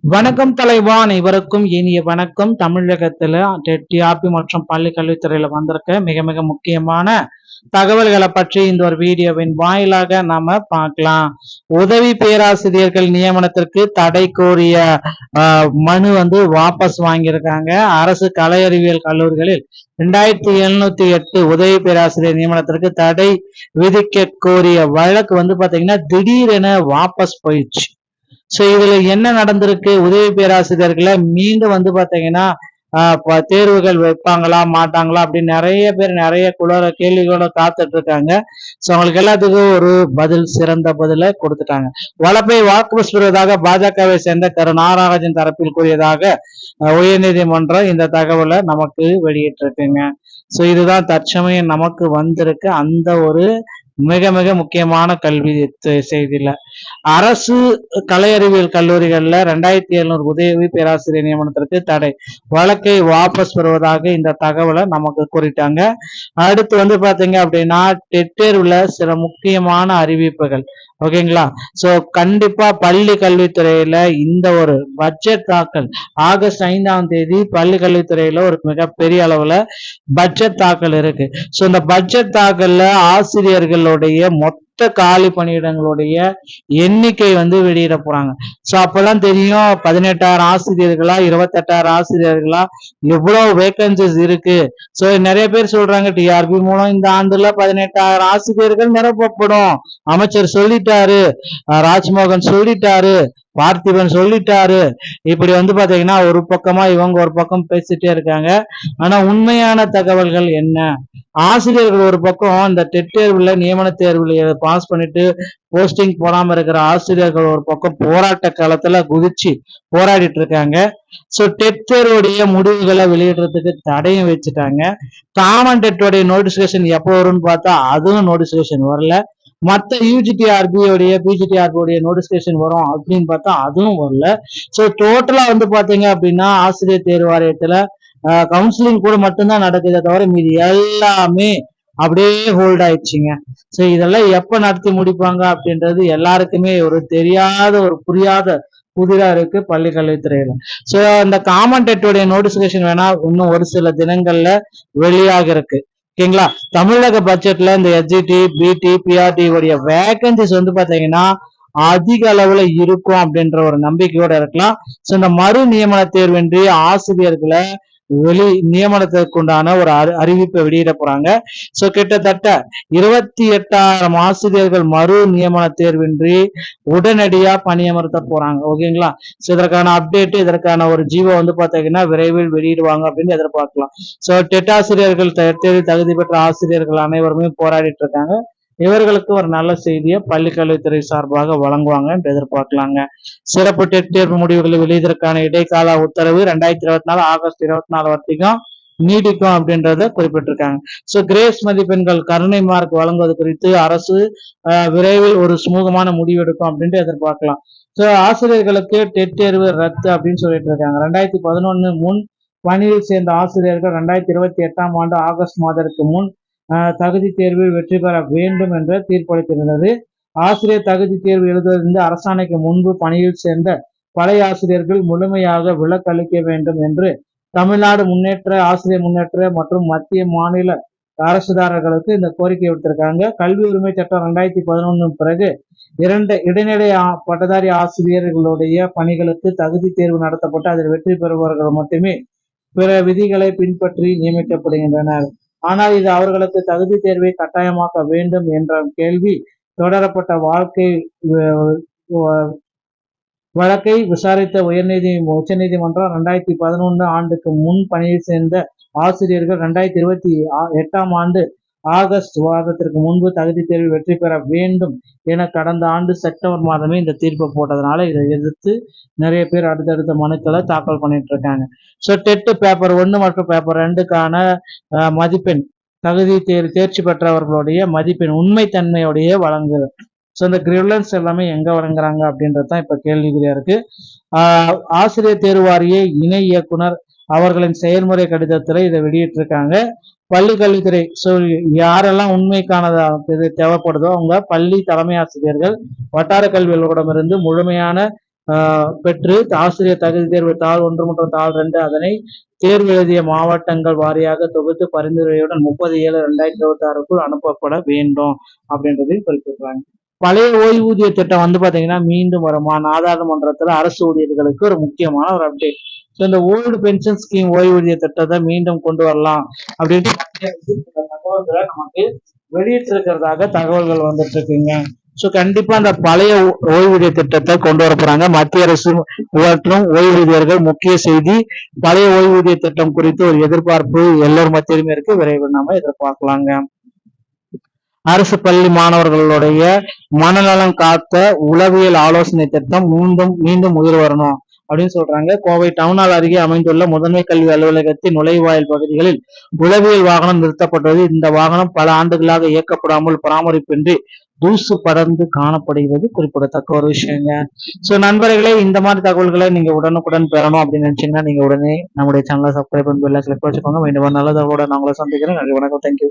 வணக்கம் தலைவான் இவருக்கும் இனிய வணக்கம். தமிழகத்துல டிஆர்பி மற்றும் பள்ளி கல்வித்துறையில வந்திருக்க மிக மிக முக்கியமான தகவல்களை பற்றி இந்த ஒரு வீடியோவின் வாயிலாக நாம பார்க்கலாம். உதவி பேராசிரியர்கள் நியமனத்திற்கு தடை கோரிய மனு வாபஸ் வாங்கியிருக்காங்க. அரசு கலை அறிவியல் கல்லூரிகளில் 2708 உதவி பேராசிரியர் நியமனத்திற்கு தடை விதிக்க கோரிய வழக்கு பாத்தீங்கன்னா திடீரென வாபஸ் போயிடுச்சு. சோ இதுல என்ன நடந்திருக்கு, உதவி பேராசிரியர்களை மீண்டும் பாத்தீங்கன்னா தேர்வுகள் வைப்பாங்களா மாட்டாங்களா அப்படின்னு நிறைய பேர் நிறைய கேள்விகளோட காத்துட்டு இருக்காங்க. சோ அவங்களுக்கு எல்லாத்துக்கும் ஒரு பதில், சிறந்த பதில கொடுத்துட்டாங்க. வழக்கை வாபஸ் பெறுவதாக பாஜகவை சேர்ந்த நாகராஜன் தரப்பில் கூறியதாக உயர்நீதிமன்றம் இந்த தகவலை நமக்கு வெளியிட்டிருக்குங்க. சோ இதுதான் தற்சமயம் நமக்கு வந்திருக்கு அந்த ஒரு மிக மிக முக்கியமான கல்வி செய்தியில. அரசு கலை அறிவியல் கல்லூரிகள்ல 2700 உதவி பேராசிரியர் நியமனத்திற்கு தடை, வழக்கை வாபஸ் பெறுவதாக இந்த தகவலை நமக்கு கூறிட்டாங்க. அடுத்து பாத்தீங்க அப்படின்னா டெட் தேர்வுல சில முக்கியமான அறிவிப்புகள். ஓகேங்களா? சோ கண்டிப்பா பள்ளி கல்வித்துறையில இந்த ஒரு பட்ஜெட் தாக்கல் ஆகஸ்ட் 5ஆம் தேதி பள்ளி கல்வித்துறையில ஒரு மிகப்பெரிய அளவுல பட்ஜெட் தாக்கல் இருக்கு. சோ இந்த பட்ஜெட் தாக்கல்ல ஆசிரியர்களுடைய மொத்த காலி பணியிடங்களுடைய எண்ணிக்கை வெளியிட போறாங்க. சோ அப்பதான் தெரியும் 18,000 ஆசிரியர்களா 28,000 ஆசிரியர்களா எவ்வளவு வேகன்சிஸ் இருக்கு. சோ நிறைய பேர் சொல்றாங்க டிஆர்பி மூலம் இந்த ஆண்டுல 18,000 ஆசிரியர்கள் நிரப்பப்படும், அமைச்சர் சொல்லிட்டாரு, ராஜ்மோகன் சொல்லிட்டாரு, பார்த்திபன் சொல்லிட்டாரு. இப்படி பாத்தீங்கன்னா ஒரு பக்கமா இவங்க ஒரு பக்கம் பேசிட்டே இருக்காங்க. ஆனா உண்மையான தகவல்கள் என்ன? ஆசிரியர்கள் ஒரு பக்கம் இந்த டெட் தேர்வுல நியமன தேர்வுல பாஸ் பண்ணிட்டு போஸ்டிங் போடாம இருக்கிற ஆசிரியர்கள் ஒரு பக்கம் போராட்ட காலத்துல குதிச்சு போராடிட்டு இருக்காங்க. சோ டெட் தேர்வுடைய முடிவுகளை வெளியிடுறதுக்கு தடையும் வச்சுட்டாங்க. காமன் டெட்டோடைய நோட்டிபிகேஷன் எப்போ வரும்னு பார்த்தா அதுவும் நோட்டிபிகேஷன் வரல. மத்த யூஜிடிஆர்பி உடைய பிஜிடிஆர்பி உடைய நோட்டிபிகேஷன் வரும் அப்படின்னு பார்த்தா அதுவும் வரல. சோ டோட்டலா பாத்தீங்க அப்படின்னா ஆசிரியர் தேர்வு வாரியத்துல கவுன்சிலிங் கூட மட்டும்தான் நடக்குதே தவிர மீது எல்லாமே அப்படியே ஹோல்ட் ஆயிடுச்சுங்க. சோ இதெல்லாம் எப்ப நடத்தி முடிப்பாங்க அப்படின்றது எல்லாருக்குமே ஒரு தெரியாத ஒரு புரியாத புதிரா இருக்கு பள்ளி கல்வித்துறையில. சோ இந்த காமன் டெட்டோடைய நோட்டிபிகேஷன் வேணா இன்னும் ஒரு சில தினங்கள்ல வெளியாக இருக்கு. ஓகேங்களா? தமிழக பட்ஜெட்ல இந்த எஸ்ஜிடி பிடி பிஆர்டி உடைய வேகன்சிஸ் பாத்தீங்கன்னா அதிக அளவுல இருக்கும் அப்படின்ற ஒரு நம்பிக்கையோட இருக்கலாம். சோ இந்த மறு நியமன தேர்வின்றி ஆசிரியர்களை நியமனத்திற்கு உண்டான ஒரு அறிவிப்பை வெளியிட போறாங்க. சோ கிட்டத்தட்ட 28,000 ஆசிரியர்கள் மறு நியமன தேர்வின்றி உடனடியா பணியமர்த்த போறாங்க. ஓகேங்களா? சோ இதற்கான அப்டேட், இதற்கான ஒரு ஜீவோ பாத்தீங்கன்னா விரைவில் வெளியிடுவாங்க அப்படின்னு எதிர்பார்க்கலாம். சோ டெட் ஆசிரியர்கள் தேர்வு தகுதி பெற்ற ஆசிரியர்கள் அனைவருமே போராடிட்டு இருக்காங்க. இவர்களுக்கு ஒரு நல்ல செய்தியை பள்ளி கல்வித்துறை சார்பாக வழங்குவாங்க என்று எதிர்பார்க்கலாங்க. சிறப்பு டெட் தேர்வு முடிவுகளை வெளியிடற்கான இடைக்கால உத்தரவு 2024 ஆகஸ்ட் 24 வரைக்கும் நீடிக்கும் அப்படின்றத குறிப்பிட்டிருக்காங்க. சோ கிரேஸ் மதிப்பெண்கள் கருணை மார்க் வழங்குவது குறித்து அரசு விரைவில் ஒரு சுமூகமான முடிவு எடுக்கும் அப்படின்ட்டு எதிர்பார்க்கலாம். சோ ஆசிரியர்களுக்கு டெட் தேர்வு ரத்து அப்படின்னு சொல்லிட்டு இருக்காங்க. 2011 முன் பணியில் சேர்ந்த ஆசிரியர்கள் 2028ஆம் ஆண்டு ஆகஸ்ட் மாதத்திற்கு முன் தகுதி தேர்வில் வெற்றி பெற வேண்டும் என்று தீர்ப்பளித்திருந்தது. ஆசிரியர் தகுதி தேர்வு எழுதுவதிலிருந்து அரசாணைக்கு முன்பு பணியில் சேர்ந்த பழைய ஆசிரியர்கள் முழுமையாக விலக்களிக்க வேண்டும் என்று தமிழ்நாடு ஆசிரியர் முன்னேற்ற மற்றும் மத்திய மாநில அரசுதாரர்களுக்கு இந்த கோரிக்கை விடுத்திருக்காங்க. கல்வி உரிமை சட்டம் 2011 பிறகு இடைநிலை பட்டதாரி ஆசிரியர்களுடைய பணிகளுக்கு தகுதி தேர்வு நடத்தப்பட்டு அதில் வெற்றி பெறுபவர்கள் மட்டுமே பிற விதிகளை பின்பற்றி நியமிக்கப்படுகின்றனர். ஆனால் இது அவர்களுக்கு தகுதி தேர்வை கட்டாயமாக்க வேண்டும் என்ற கேள்வி தொடரப்பட்ட வழக்கை விசாரித்த உச்சநீதிமன்றம் 2011 ஆண்டுக்கு முன் பணியில் சேர்ந்த ஆசிரியர்கள் 2028ஆம் ஆண்டு ஆகஸ்ட் மாதத்திற்கு முன்பு தகுதி தேர்வில் வெற்றி பெற வேண்டும் என கடந்த ஆண்டு செப்டம்பர் மாதமே இந்த தீர்ப்பு போட்டதுனால இதை எதிர்த்து நிறைய பேர் அடுத்தடுத்த மனுக்களை தாக்கல் பண்ணிட்டு இருக்காங்க. ஸோ டெட் பேப்பர் 1 மற்றும் பேப்பர் 2க்கான மதிப்பெண் தகுதி தேர்ச்சி பெற்றவர்களுடைய மதிப்பெண் உண்மைத்தன்மையுடைய வழங்குது. ஸோ இந்த கிரிவலன்ஸ் எல்லாமே எங்க வழங்குறாங்க அப்படின்றதுதான் இப்ப கேள்விக்குறியா இருக்கு. ஆசிரியர் தேர்வு வாரிய இணை இயக்குனர் அவர்களின் செயல்முறை கடிதத்துல இதை வெளியிட்டிருக்காங்க. பள்ளி கல்வித்துறை யாரெல்லாம் உண்மைக்கானதா தேவைப்படுதோ அவங்க பள்ளி தலைமை ஆசிரியர்கள் வட்டார கல்வி அலுவலரிடமிருந்து முழுமையான பெற்று ஆசிரியர் தகுதி தேர்வு தாள் 1 மற்றும் தாள் 2 அதனை தேர்வு எழுதிய மாவட்டங்கள் வாரியாக தொகுத்து பரிந்துரையுடன் 30/7/2026க்குள் அனுப்பப்பட வேண்டும் அப்படின்றதையும் குறிப்பிடுறாங்க. பழைய ஓய்வூதிய திட்டம் வந்து பாத்தீங்கன்னா மீண்டும் வருமா? நாடாளுமன்றத்துல அரசு ஊழியர்களுக்கு ஒரு முக்கியமான ஒரு அப்டேட். ஸோ இந்த ஓல்டு பென்ஷன் ஸ்கீம் ஓய்வூதிய திட்டத்தை மீண்டும் கொண்டு வரலாம் அப்படின்ட்டு தகவல்களை நமக்கு வெளியிட்டிருக்கிறதாக தகவல்கள் வந்துட்டு இருக்குங்க. ஸோ கண்டிப்பா அந்த பழைய ஓய்வூதிய திட்டத்தை கொண்டு வர போறாங்க மத்திய அரசு மற்றும் ஓய்வூதியர்கள். முக்கிய செய்தி, பழைய ஓய்வூதிய திட்டம் குறித்து ஒரு எதிர்பார்ப்பு எல்லோரும் மத்தியிலுமே இருக்கு. விரைவில் நாம எதிர்பார்க்கலாங்க. அரசு பள்ளி மாணவர்களுடைய மனநலம் காத்த உளவியல் ஆலோசனை திட்டம் மீண்டும் உயிர் வரணும் அப்படின்னு சொல்றாங்க. கோவை டவுனால் அருகே அமைந்துள்ள முதன்மை கல்வி அலுவலகத்தின் நுழைவாயில் பகுதிகளில் உளவியல் வாகனம் நிறுத்தப்பட்டது. இந்த வாகனம் பல ஆண்டுகளாக இயக்கப்படாமல் பராமரிப்பின்றி தூசு படர்ந்து காணப்படுகிறது. குறிப்பிடத்தக்க ஒரு விஷயங்க. சோ நண்பர்களே, இந்த மாதிரி தகவல்களை நீங்க உடனுக்குடன் பெறணும் அப்படின்னு நினைச்சீங்கன்னா நீங்க உடனே நம்முடைய சேனலை சப்ஸ்கிரைப் பண்ணி பெல் கிளிக் வச்சுக்கோங்க. மீண்டும் நல்ல தகவலோட நான் உங்களை சந்திக்கிறேன். நன்றி, வணக்கம், தேங்க்யூ.